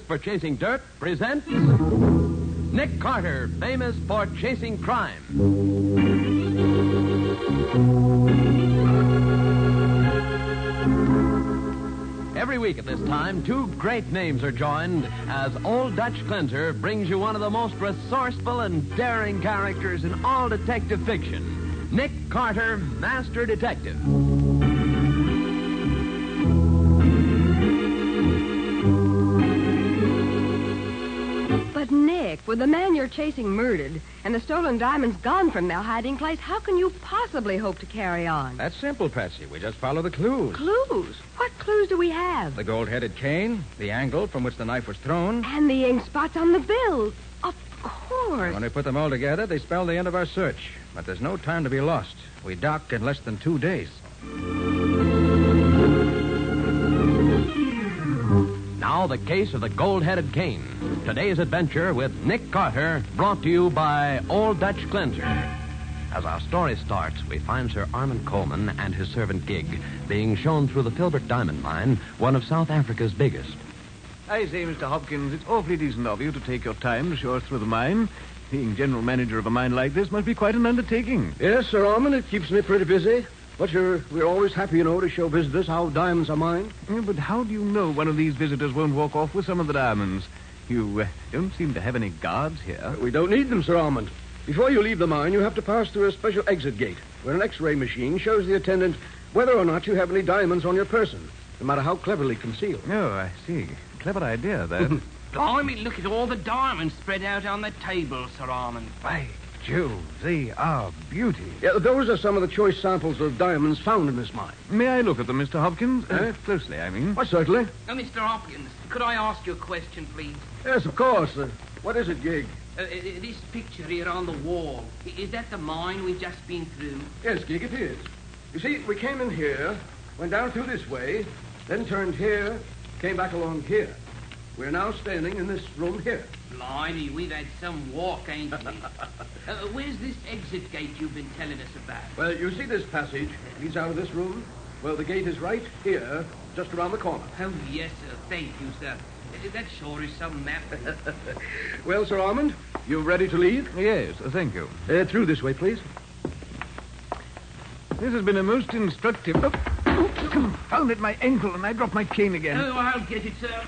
for chasing dirt, presents Nick Carter, famous for chasing crime. Every week at this time, two great names are joined as Old Dutch Cleanser brings you one of the most resourceful and daring characters in all detective fiction, Nick Carter, Master Detective. But, Nick, with the man you're chasing murdered and the stolen diamonds gone from their hiding place, how can you possibly hope to carry on? That's simple, Patsy. We just follow the clues. Clues? What clues do we have? The gold-headed cane, the angle from which the knife was thrown. And the ink spots on the bill. Of course. When we put them all together, they spell the end of our search. But there's no time to be lost. We dock in less than 2 days. Now, the case of the gold-headed cane. Today's adventure with Nick Carter, brought to you by Old Dutch Cleanser. As our story starts, we find Sir Armand Coleman and his servant Gig being shown through the Filbert Diamond Mine, one of South Africa's biggest. I say, Mr. Hopkins, it's awfully decent of you to take your time to show us through the mine. Being general manager of a mine like this must be quite an undertaking. Yes, Sir Armand, it keeps me pretty busy. But we're always happy, to show visitors how diamonds are mined. Yeah, but how do you know one of these visitors won't walk off with some of the diamonds? You don't seem to have any guards here. We don't need them, Sir Armand. Before you leave the mine, you have to pass through a special exit gate, where an X-ray machine shows the attendant whether or not you have any diamonds on your person, no matter how cleverly concealed. Oh, I see. Clever idea, that. Blimey, look at all the diamonds spread out on the table, Sir Armand. By Jove, they are beauty. Yeah, those are some of the choice samples of diamonds found in this mine. May I look at them, Mr. Hopkins? Closely, I mean. Why, certainly. Now, Mr. Hopkins, could I ask you a question, please? Yes, of course. What is it, Gig? This picture here on the wall, is that the mine we've just been through? Yes, Gig, it is. You see, we came in here, went down through this way, then turned here, came back along here. We're now standing in this room here. Blimey, we've had some walk, ain't we? Where's this exit gate you've been telling us about? Well, you see this passage leads out of this room? Well, the gate is right here, just around the corner. Oh, yes, sir. Thank you, sir. That sure is some map. Well, Sir Armand, you ready to leave? Yes, thank you. Through this way, please. This has been a most instructive... Confound it, my ankle, and I dropped my cane again. Oh, I'll get it, sir.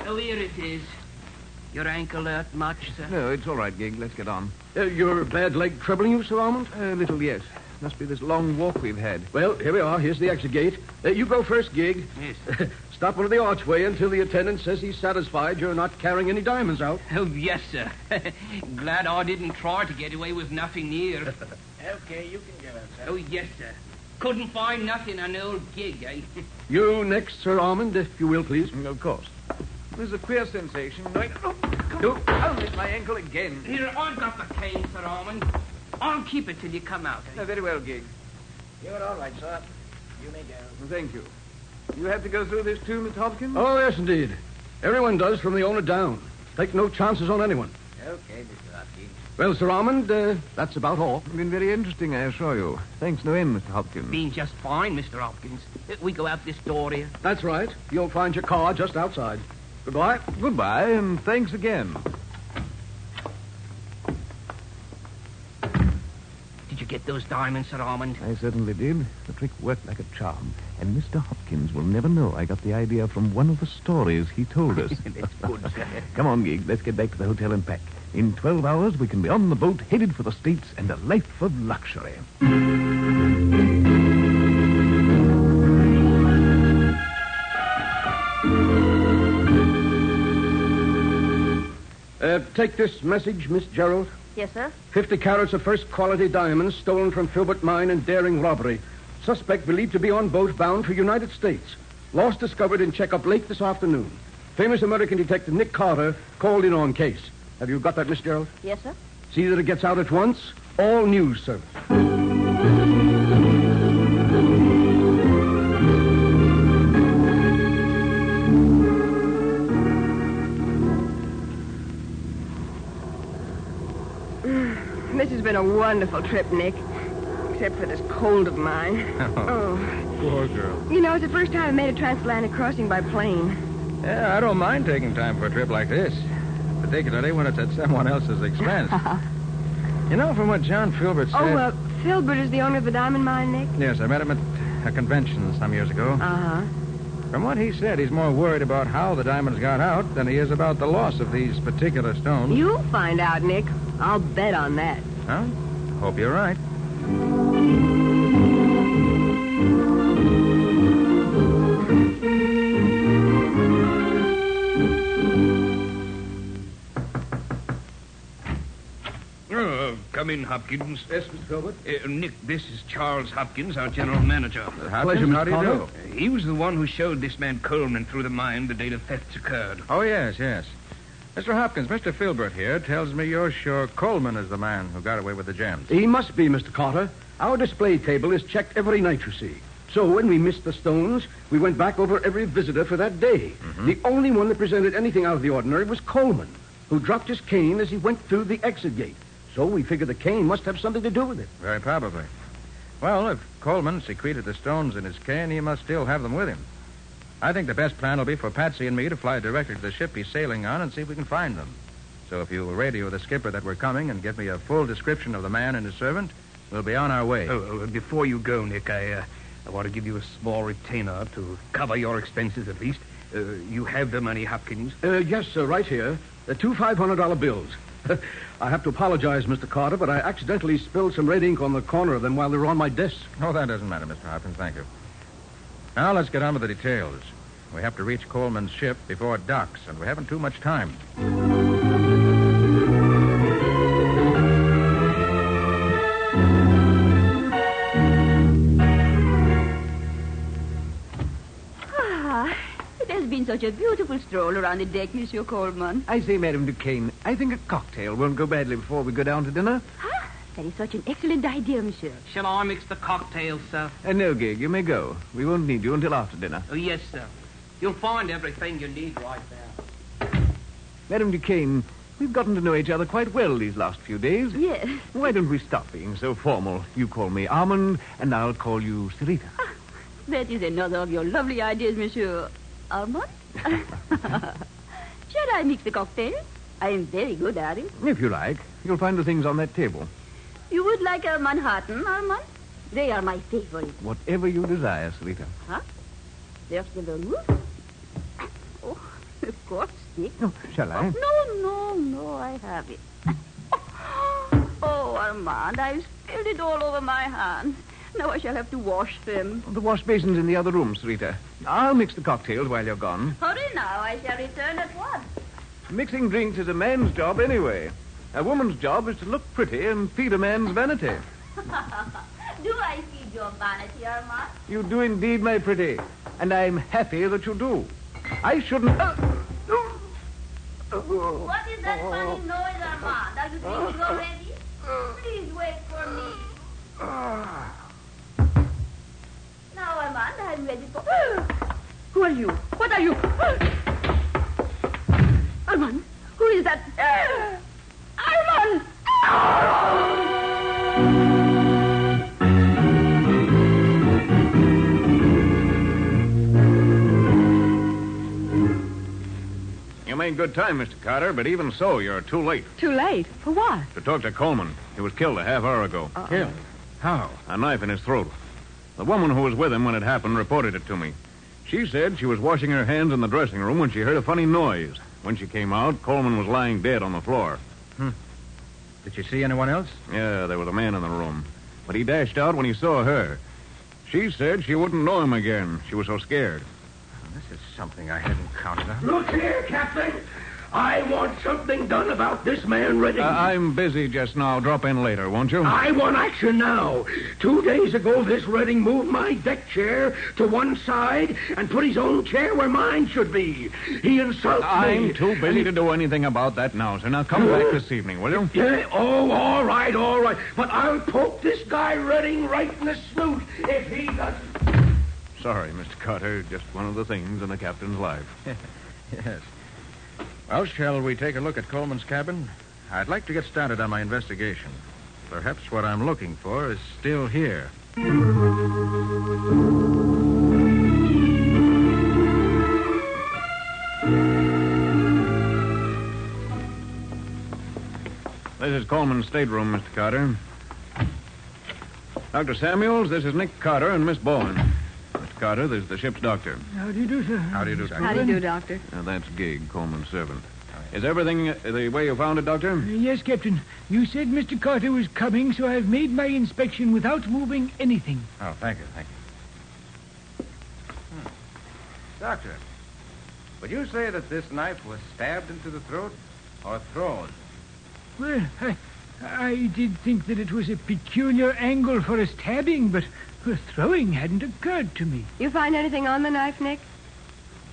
Oh, here it is. Your ankle hurt much, sir? No, it's all right, Gig. Let's get on. Your bad leg troubling you, Sir Armand? A little, yes. Must be this long walk we've had. Well, here we are. Here's the exit gate. You go first, Gig. Yes. Stop under the archway until the attendant says he's satisfied you're not carrying any diamonds out. Oh, yes, sir. Glad I didn't try to get away with nothing here. Okay, you can get out, sir. Oh, yes, sir. Couldn't find nothing on old Gig, eh? You next, Sir Armand, if you will, please. Of course. There's a queer sensation. Confound it, my ankle again. Here, I've got the cane, Sir Armand. I'll keep it till you come out. Eh? Very well, Gig. You're all right, sir. You may go. Thank you. You have to go through this too, Mr. Hopkins? Oh, yes, indeed. Everyone does from the owner down. Take no chances on anyone. Okay, Mr. Hopkins. Well, Sir Armand, that's about all. Been very interesting, I assure you. Thanks no end, Mr. Hopkins. Been just fine, Mr. Hopkins. We go out this door here. That's right. You'll find your car just outside. Goodbye. Goodbye, and thanks again. Did you get those diamonds, Sir Armand? I certainly did. The trick worked like a charm. And Mr. Hopkins will never know I got the idea from one of the stories he told us. That's good, sir. Come on, Gig. Let's get back to the hotel and pack. In 12 hours, we can be on the boat, headed for the States, and a life of luxury. Take this message, Miss Gerald. Yes, sir? 50 carats of first-quality diamonds stolen from Filbert Mine in daring robbery. Suspect believed to be on boat bound for United States. Loss discovered in checkup late this afternoon. Famous American detective Nick Carter called in on case. Have you got that, Miss Gerald? Yes, sir? See that it gets out at once. All news service. This has been a wonderful trip, Nick. Except for this cold of mine. Oh. Poor girl. You know, it's the first time I made a transatlantic crossing by plane. Yeah, I don't mind taking time for a trip like this, particularly when it's at someone else's expense. You know, from what John Filbert said... Filbert is the owner of the diamond mine, Nick? Yes, I met him at a convention some years ago. Uh-huh. From what he said, he's more worried about how the diamonds got out than he is about the loss of these particular stones. You'll find out, Nick. I'll bet on that. Huh? Hope you're right. Come in, Hopkins. Yes, Mr. Filbert? Nick, this is Charles Hopkins, our general manager. Pleasure, Mr. Potter. He was the one who showed this man Coleman through the mine the day the thefts occurred. Oh, yes. Mr. Hopkins, Mr. Filbert here tells me you're sure Coleman is the man who got away with the gems. He must be, Mr. Carter. Our display table is checked every night, you see. So when we missed the stones, we went back over every visitor for that day. Mm-hmm. The only one that presented anything out of the ordinary was Coleman, who dropped his cane as he went through the exit gate. So we figured the cane must have something to do with it. Very probably. Well, if Coleman secreted the stones in his cane, he must still have them with him. I think the best plan will be for Patsy and me to fly directly to the ship he's sailing on and see if we can find them. So if you'll radio the skipper that we're coming and give me a full description of the man and his servant, we'll be on our way. Before you go, Nick, I want to give you a small retainer to cover your expenses at least. You have the money, Hopkins? Yes, sir, right here. Two $500 bills. I have to apologize, Mr. Carter, but I accidentally spilled some red ink on the corner of them while they were on my desk. Oh, that doesn't matter, Mr. Hopkins. Thank you. Now, let's get on with the details. We have to reach Coleman's ship before it docks, and we haven't too much time. It has been such a beautiful stroll around the deck, Monsieur Coleman. I say, Madame Duquesne, I think a cocktail won't go badly before we go down to dinner. That is such an excellent idea, Monsieur. Shall I mix the cocktails, sir? No, Gig, you may go. We won't need you until after dinner. Oh, yes, sir. You'll find everything you need right there. Madame Duquesne, we've gotten to know each other quite well these last few days. Yes. Why don't we stop being so formal? You call me Armand, and I'll call you Sarita. That is another of your lovely ideas, Monsieur. Armand? Shall I mix the cocktail? I am very good at it. If you like. You'll find the things on that table. You would like a Manhattan, Armand? They are my favorite. Whatever you desire, Sarita. Huh? There's the vermouth. Oh, of course, Dick. Oh, shall I? No, I have it. Oh, Armand, I've spilled it all over my hands. Now I shall have to wash them. The wash basin's in the other room, Sarita. I'll mix the cocktails while you're gone. Hurry now, I shall return at once. Mixing drinks is a man's job anyway. A woman's job is to look pretty and feed a man's vanity. Do I feed your vanity, Armand? You do indeed, my pretty. And I'm happy that you do. I shouldn't... What is that funny noise, Armand? Are you drinking already? Please wait for me. Now, Armand, I'm ready for... Who are you? What are you? Armand, who is that? Armand! You made good time, Mr. Carter, but even so, you're too late. Too late? For what? To talk to Coleman. He was killed a half hour ago. Killed? How? A knife in his throat. The woman who was with him when it happened reported it to me. She said she was washing her hands in the dressing room when she heard a funny noise. When she came out, Coleman was lying dead on the floor. Did you see anyone else? Yeah, there was a man in the room. But he dashed out when he saw her. She said she wouldn't know him again. She was so scared. This is something I hadn't counted on. Look here, Captain. I want something done about this man Redding. I'm busy just now. Drop in later, won't you? I want action now. 2 days ago, this Redding moved my deck chair to one side and put his own chair where mine should be. He insults me. I'm too busy to do anything about that now, sir. Now come back this evening, will you? Yeah, all right. But I'll poke this guy Redding right in the snoot if he doesn't. Sorry, Mr. Carter. Just one of the things in a captain's life. Yes. Well, shall we take a look at Coleman's cabin? I'd like to get started on my investigation. Perhaps what I'm looking for is still here. This is Coleman's stateroom, Mr. Carter. Dr. Samuels, this is Nick Carter and Miss Bowen. Mr. Carter, this is the ship's doctor. How do you do, sir? How do you do, Doctor? How do you do, Doctor? Now, that's Gig, Coleman's servant. Is everything the way you found it, Doctor? Yes, Captain. You said Mr. Carter was coming, so I've made my inspection without moving anything. Oh, thank you. Doctor, would you say that this knife was stabbed into the throat or thrown? Well, I did think that it was a peculiar angle for a stabbing, but throwing hadn't occurred to me. You find anything on the knife, Nick?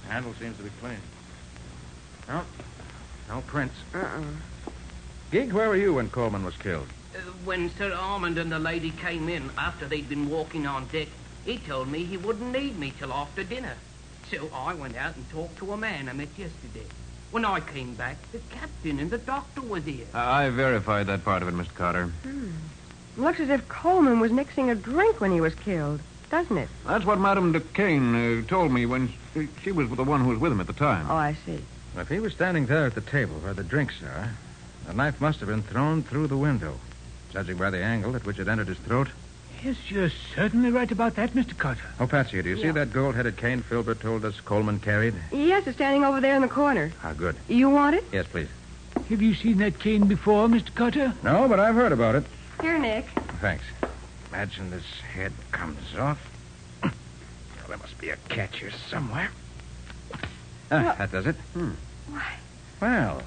The handle seems to be clean. No prints. Gig, where were you when Coleman was killed? When Sir Armand and the lady came in after they'd been walking on deck, he told me he wouldn't need me till after dinner. So I went out and talked to a man I met yesterday. When I came back, the captain and the doctor was here. I verified that part of it, Mr. Carter. Looks as if Coleman was mixing a drink when he was killed, doesn't it? That's what Madame Duquesne told me when she was the one who was with him at the time. Oh, I see. If he was standing there at the table where the drinks are, the knife must have been thrown through the window, judging by the angle at which it entered his throat. Yes, you're certainly right about that, Mr. Carter. Oh, Patsy, do you see that gold-headed cane Filbert told us Coleman carried? Yes, it's standing over there in the corner. Ah, good. You want it? Yes, please. Have you seen that cane before, Mr. Carter? No, but I've heard about it. Here, Nick. Thanks. Imagine this head comes off. Well, there must be a catch here somewhere. That does it. Why? Well,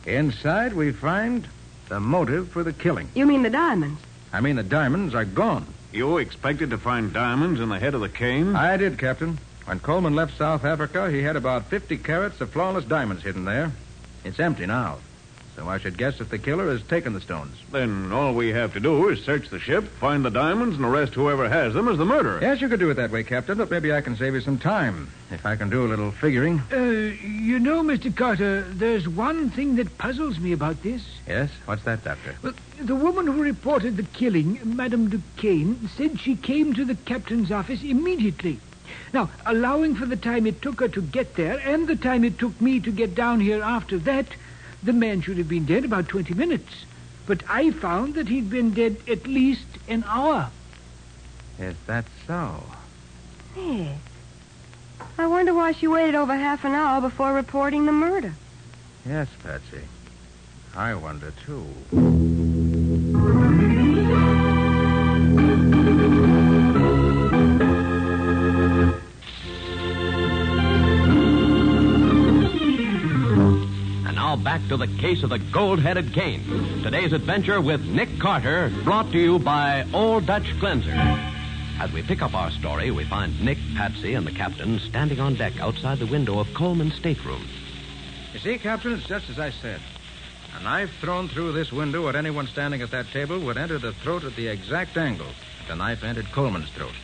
inside we find the motive for the killing. You mean the diamonds? I mean, the diamonds are gone. You expected to find diamonds in the head of the cane? I did, Captain. When Coleman left South Africa, he had about 50 carats of flawless diamonds hidden there. It's empty now. So I should guess that the killer has taken the stones. Then all we have to do is search the ship, find the diamonds, and arrest whoever has them as the murderer. Yes, you could do it that way, Captain, but maybe I can save you some time. If I can do a little figuring. You know, Mr. Carter, there's one thing that puzzles me about this. Yes? What's that, Doctor? Well, the woman who reported the killing, Madame Duquesne, said she came to the captain's office immediately. Now, allowing for the time it took her to get there and the time it took me to get down here after that, the man should have been dead about 20 minutes. But I found that he'd been dead at least an hour. Is that so? Nick. I wonder why she waited over half an hour before reporting the murder. Yes, Patsy. I wonder, too. Back to the case of the gold-headed cane. Today's adventure with Nick Carter, brought to you by Old Dutch Cleanser. As we pick up our story, we find Nick, Patsy, and the captain standing on deck outside the window of Coleman's stateroom. You see, Captain, it's just as I said. A knife thrown through this window at anyone standing at that table would enter the throat at the exact angle that the knife entered Coleman's throat.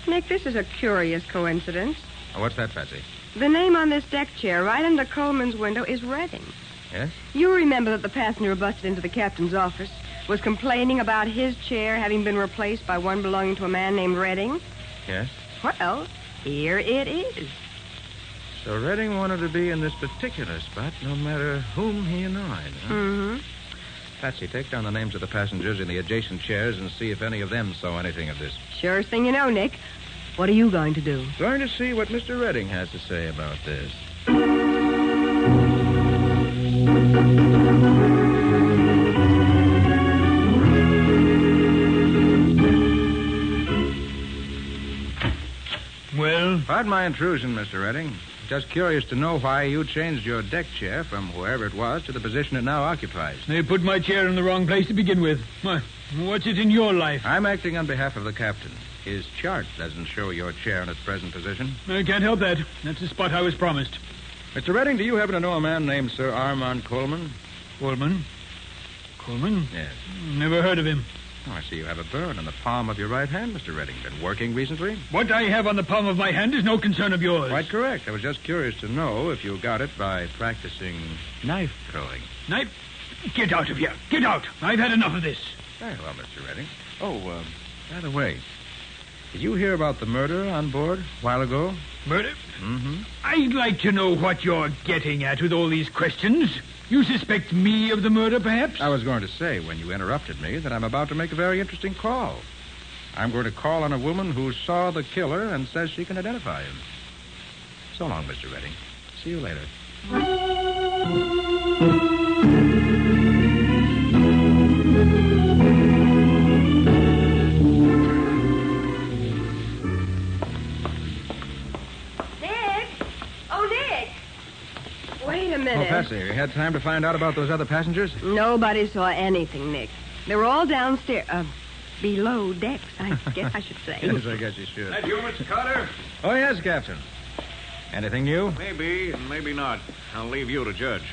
Nick, this is a curious coincidence. Oh, what's that, Patsy? The name on this deck chair right under Coleman's window is Redding. Yes? You remember that the passenger who busted into the captain's office was complaining about his chair having been replaced by one belonging to a man named Redding? Yes. Well, here it is. So Redding wanted to be in this particular spot no matter whom he annoyed, huh? Mm-hmm. Patsy, take down the names of the passengers in the adjacent chairs and see if any of them saw anything of this. Surest thing you know, Nick. What are you going to do? Going to see what Mr. Redding has to say about this. Well? Pardon my intrusion, Mr. Redding. Just curious to know why you changed your deck chair from wherever it was to the position it now occupies. They put my chair in the wrong place to begin with. What's it in your life? I'm acting on behalf of the captain. His chart doesn't show your chair in its present position. I can't help that. That's the spot I was promised. Mr. Redding, do you happen to know a man named Sir Armand Coleman? Coleman? Coleman? Yes. Never heard of him. Oh, I see you have a burn on the palm of your right hand, Mr. Redding. Been working recently? What I have on the palm of my hand is no concern of yours. Quite correct. I was just curious to know if you got it by practicing knife throwing. Knife? Get out of here. Get out. I've had enough of this. Very well, Mr. Redding. Oh, by the way, did you hear about the murder on board a while ago? Murder? Mm-hmm. I'd like to know what you're getting at with all these questions. You suspect me of the murder, perhaps? I was going to say, when you interrupted me, that I'm about to make a very interesting call. I'm going to call on a woman who saw the killer and says she can identify him. So long, Mr. Redding. See you later. Nick! Oh, Nick! Wait a minute. Oh, Patsy, you had time to find out about those other passengers? Nobody saw anything, Nick. They were all downstairs. Below decks, I guess I should say. Yes, I guess you should. That you, Mr. Carter? Oh, yes, Captain. Anything new? Maybe, and maybe not. I'll leave you to judge.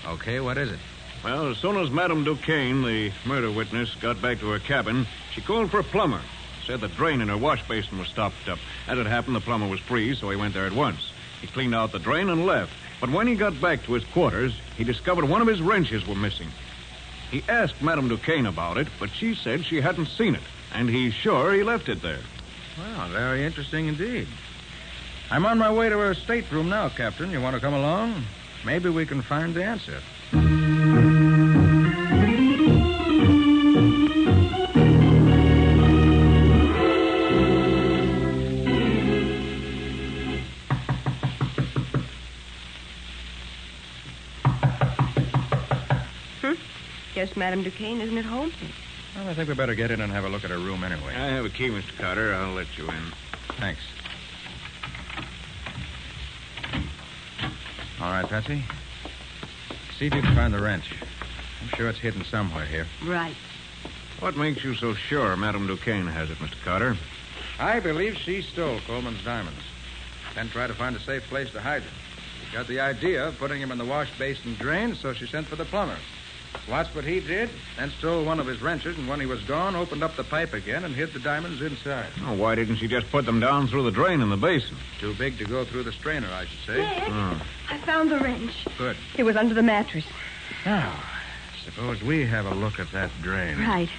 Okay, what is it? Well, as soon as Madame Duquesne, the murder witness, got back to her cabin, she called for a plumber. Said the drain in her wash basin was stopped up. As it happened, the plumber was free, so he went there at once. He cleaned out the drain and left. But when he got back to his quarters, he discovered one of his wrenches were missing. He asked Madame Duquesne about it, but she said she hadn't seen it, and he's sure he left it there. Well, very interesting indeed. I'm on my way to her stateroom now, Captain. You want to come along? Maybe we can find the answer. Guess Madame Duquesne isn't at home. Well, I think we better get in and have a look at her room anyway. I have a key, Mr. Carter. I'll let you in. Thanks. All right, Patsy. See if you can find the wrench. I'm sure it's hidden somewhere here. Right. What makes you so sure Madame Duquesne has it, Mr. Carter? I believe she stole Coleman's diamonds. Then tried to find a safe place to hide them. She got the idea of putting him in the wash basin drain, so she sent for the plumber. Watched what he did, then stole one of his wrenches, and when he was gone, opened up the pipe again and hid the diamonds inside. Oh, why didn't she just put them down through the drain in the basin? Too big to go through the strainer, I should say. Nick, I found the wrench. Good. It was under the mattress. Now, suppose we have a look at that drain. Right.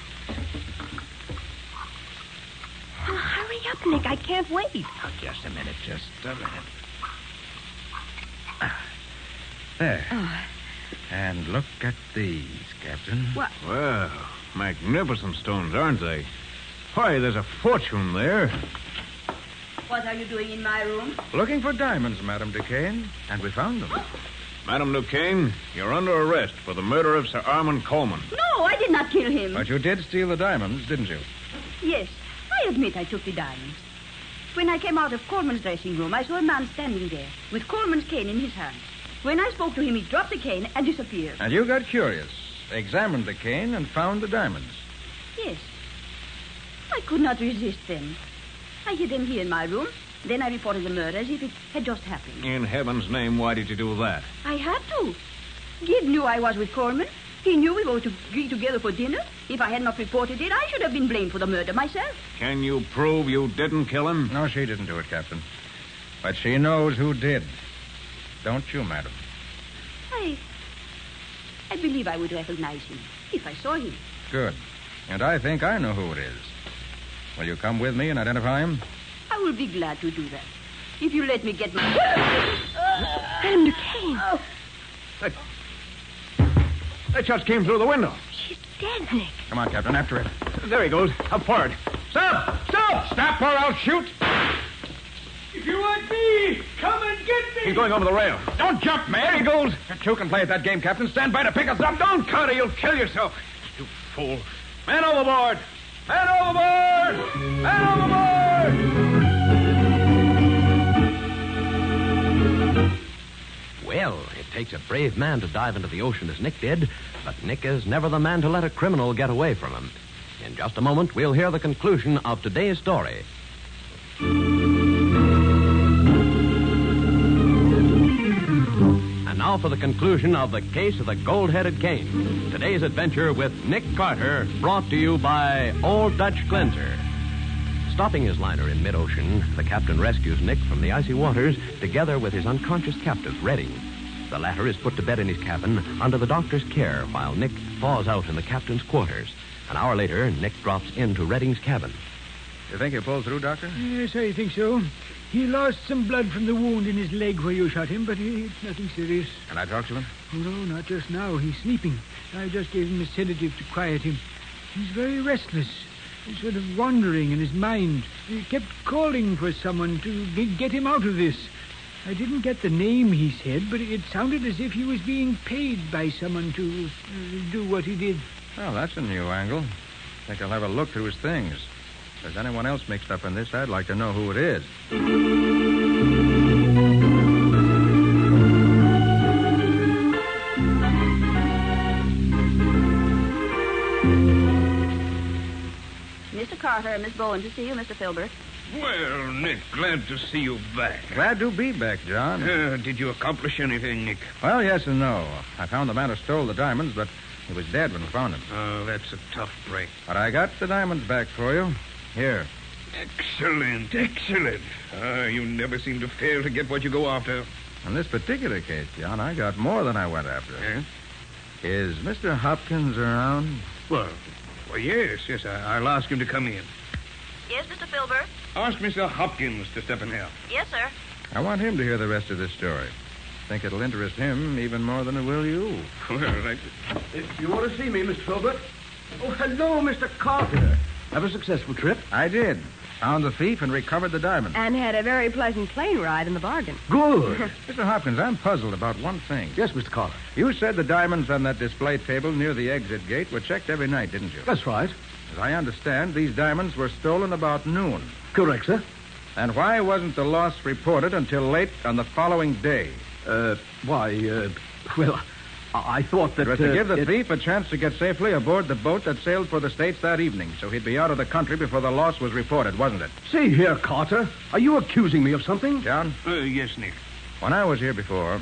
Oh, hurry up, Nick. I can't wait. Oh, just a minute. There. Oh. And look at these, Captain. What? Well, magnificent stones, aren't they? Why, there's a fortune there. What are you doing in my room? Looking for diamonds, Madame Duquesne, and we found them. Madame Duquesne, you're under arrest for the murder of Sir Armand Coleman. No, I did not kill him. But you did steal the diamonds, didn't you? Yes, I admit I took the diamonds. When I came out of Coleman's dressing room, I saw a man standing there with Coleman's cane in his hand. When I spoke to him, he dropped the cane and disappeared. And you got curious, examined the cane, and found the diamonds. Yes. I could not resist them. I hid them here in my room. Then I reported the murder as if it had just happened. In heaven's name, why did you do that? I had to. Gid knew I was with Coleman. He knew we were to be together for dinner. If I had not reported it, I should have been blamed for the murder myself. Can you prove you didn't kill him? No, she didn't do it, Captain. But she knows who did. Don't you, madam? I believe I would recognize him if I saw him. Good. And I think I know who it is. Will you come with me and identify him? I will be glad to do that. If you let me get my... Madame Duquesne. Oh, That just came through the window. She's dead, Nick. Come on, Captain, after it. There he goes, up forward. Stop! Stop! Stop or I'll shoot! If you want me, come and get me. He's going over the rail. Don't jump, man! There he goes! You two can play at that game, Captain. Stand by to pick us up. Don't, Carter, you'll kill yourself. You fool. Man overboard! Man overboard! Man overboard! Well, it takes a brave man to dive into the ocean as Nick did, but Nick is never the man to let a criminal get away from him. In just a moment, we'll hear the conclusion of today's story. And now for the conclusion of the case of the gold-headed cane. Today's adventure with Nick Carter, brought to you by Old Dutch Cleanser. Stopping his liner in mid-ocean, the captain rescues Nick from the icy waters together with his unconscious captive, Redding. The latter is put to bed in his cabin under the doctor's care while Nick thaws out in the captain's quarters. An hour later, Nick drops into Redding's cabin. You think he'll pull through, Doctor? Yes, I think so. He lost some blood from the wound in his leg where you shot him, but it's nothing serious. Can I talk to him? Oh, no, not just now. He's sleeping. I just gave him a sedative to quiet him. He's very restless, sort of wandering in his mind. He kept calling for someone to get him out of this. I didn't get the name he said, but it sounded as if he was being paid by someone to do what he did. Well, that's a new angle. I think I'll have a look through his things. If there's anyone else mixed up in this, I'd like to know who it is. Mr. Carter and Miss Bowen to see you, Mr. Filbert. Well, Nick, glad to see you back. Glad to be back, John. Did you accomplish anything, Nick? Well, yes and no. I found the man who stole the diamonds, but he was dead when we found him. Oh, that's a tough break. But I got the diamonds back for you. Here. Excellent, excellent. You never seem to fail to get what you go after. In this particular case, John, I got more than I went after. Eh? Is Mr. Hopkins around? Well, yes. I'll ask him to come in. Yes, Mr. Filbert? Ask Mr. Hopkins to step in here. Yes, sir. I want him to hear the rest of this story. Think it'll interest him even more than it will you. Well, right. If you want to see me, Mr. Filbert. Oh, hello, Mr. Carter. Have a successful trip? I did. Found the thief and recovered the diamonds. And had a very pleasant plane ride in the bargain. Good. Mr. Hopkins, I'm puzzled about one thing. Yes, Mr. Carter. You said the diamonds on that display table near the exit gate were checked every night, didn't you? That's right. As I understand, these diamonds were stolen about noon. Correct, sir. And why wasn't the loss reported until late on the following day? Well, I thought that... It was to give the thief a chance to get safely aboard the boat that sailed for the States that evening, so he'd be out of the country before the loss was reported, wasn't it? See here, Carter. Are you accusing me of something? John? Yes, Nick. When I was here before,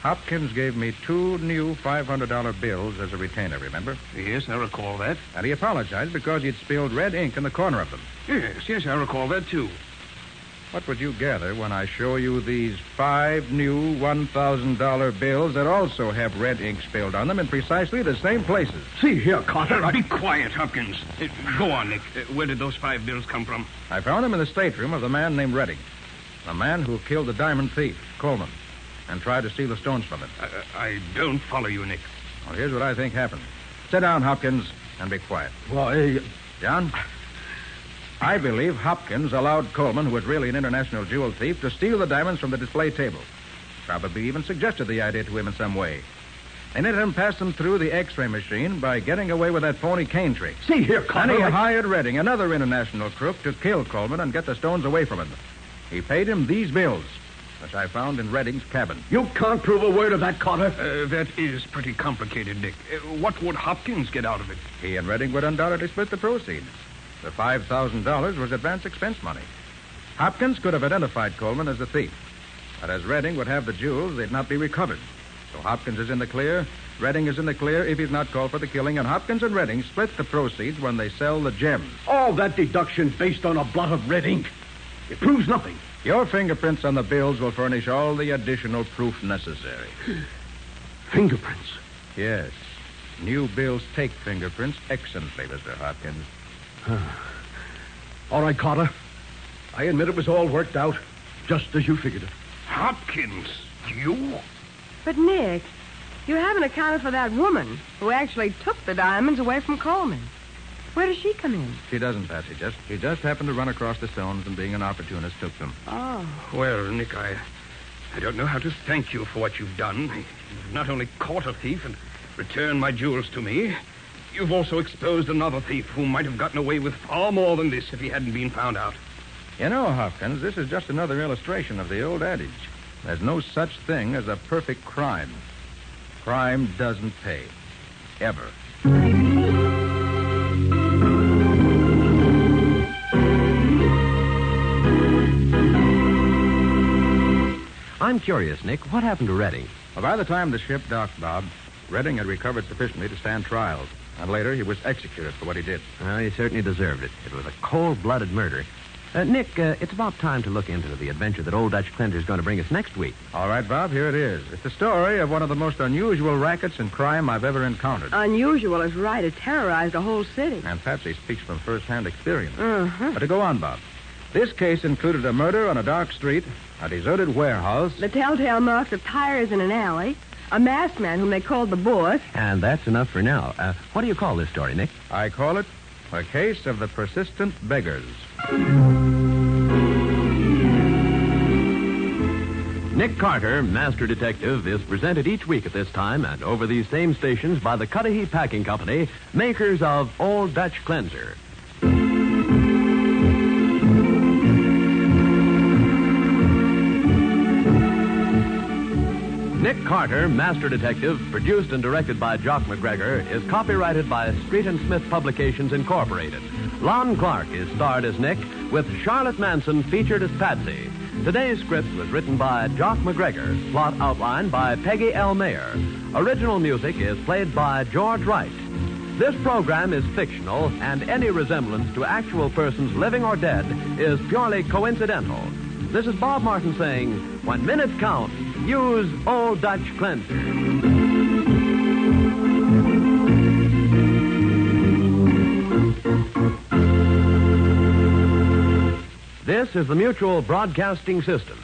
Hopkins gave me 2 new $500 bills as a retainer, remember? Yes, I recall that. And he apologized because he'd spilled red ink in the corner of them. Yes, I recall that, too. What would you gather when I show you these 5 new $1,000 bills that also have red ink spilled on them in precisely the same places? See here, Carter. Be quiet, Hopkins. Go on, Nick. Where did those 5 bills come from? I found them in the stateroom of the man named Redding. The man who killed the diamond thief, Coleman, and tried to steal the stones from him. I don't follow you, Nick. Well, here's what I think happened. Sit down, Hopkins, and be quiet. Why, John? I believe Hopkins allowed Coleman, who was really an international jewel thief, to steal the diamonds from the display table. Probably even suggested the idea to him in some way. And let him pass them through the X-ray machine by getting away with that phony cane trick. see here, Carter. And he hired Redding, another international crook, to kill Coleman and get the stones away from him. He paid him these bills, which I found in Redding's cabin. You can't prove a word of that, Carter. That is pretty complicated, Nick. What would Hopkins get out of it? He and Redding would undoubtedly split the proceeds. The $5,000 was advance expense money. Hopkins could have identified Coleman as the thief. But as Redding would have the jewels, they'd not be recovered. So Hopkins is in the clear. Redding is in the clear if he's not called for the killing. And Hopkins and Redding split the proceeds when they sell the gems. All that deduction based on a blot of red ink. It proves nothing. Your fingerprints on the bills will furnish all the additional proof necessary. Fingerprints. Yes. New bills take fingerprints excellently, Mr. Hopkins. All right, Carter. I admit it was all worked out, just as you figured it. Hopkins? You? But, Nick, you haven't accounted for that woman who actually took the diamonds away from Coleman. Where does she come in? She doesn't, Patsy. She just happened to run across the stones and, being an opportunist, took them. Oh. Well, Nick, I don't know how to thank you for what you've done. You've not only caught a thief and returned my jewels to me, you've also exposed another thief who might have gotten away with far more than this if he hadn't been found out. You know, Hopkins, this is just another illustration of the old adage. There's no such thing as a perfect crime. Crime doesn't pay. Ever. I'm curious, Nick. What happened to Redding? Well, by the time the ship docked, Bob, Redding had recovered sufficiently to stand trial. And later, he was executed for what he did. Well, he certainly deserved it. It was a cold-blooded murder. Nick, it's about time to look into the adventure that Old Dutch Cleanser's going to bring us next week. All right, Bob, here it is. It's the story of one of the most unusual rackets and crime I've ever encountered. Unusual is right. It terrorized the whole city. And Patsy speaks from first-hand experience. Uh-huh. But to go on, Bob, This case included a murder on a dark street, a deserted warehouse, The telltale marks of tires in an alley, a masked man whom they called the boss. And that's enough for now. What do you call this story, Nick? I call it a case of the persistent beggars. Nick Carter, Master Detective, is presented each week at this time and over these same stations by the Cudahy Packing Company, makers of Old Dutch Cleanser. Nick Carter, Master Detective, produced and directed by Jock McGregor, is copyrighted by Street and Smith Publications, Incorporated. Lon Clark is starred as Nick, with Charlotte Manson featured as Patsy. Today's script was written by Jock McGregor, plot outlined by Peggy L. Mayer. Original music is played by George Wright. This program is fictional, and any resemblance to actual persons living or dead is purely coincidental. This is Bob Martin saying, when minutes count, use Old Dutch Cleanser. This is the Mutual Broadcasting System.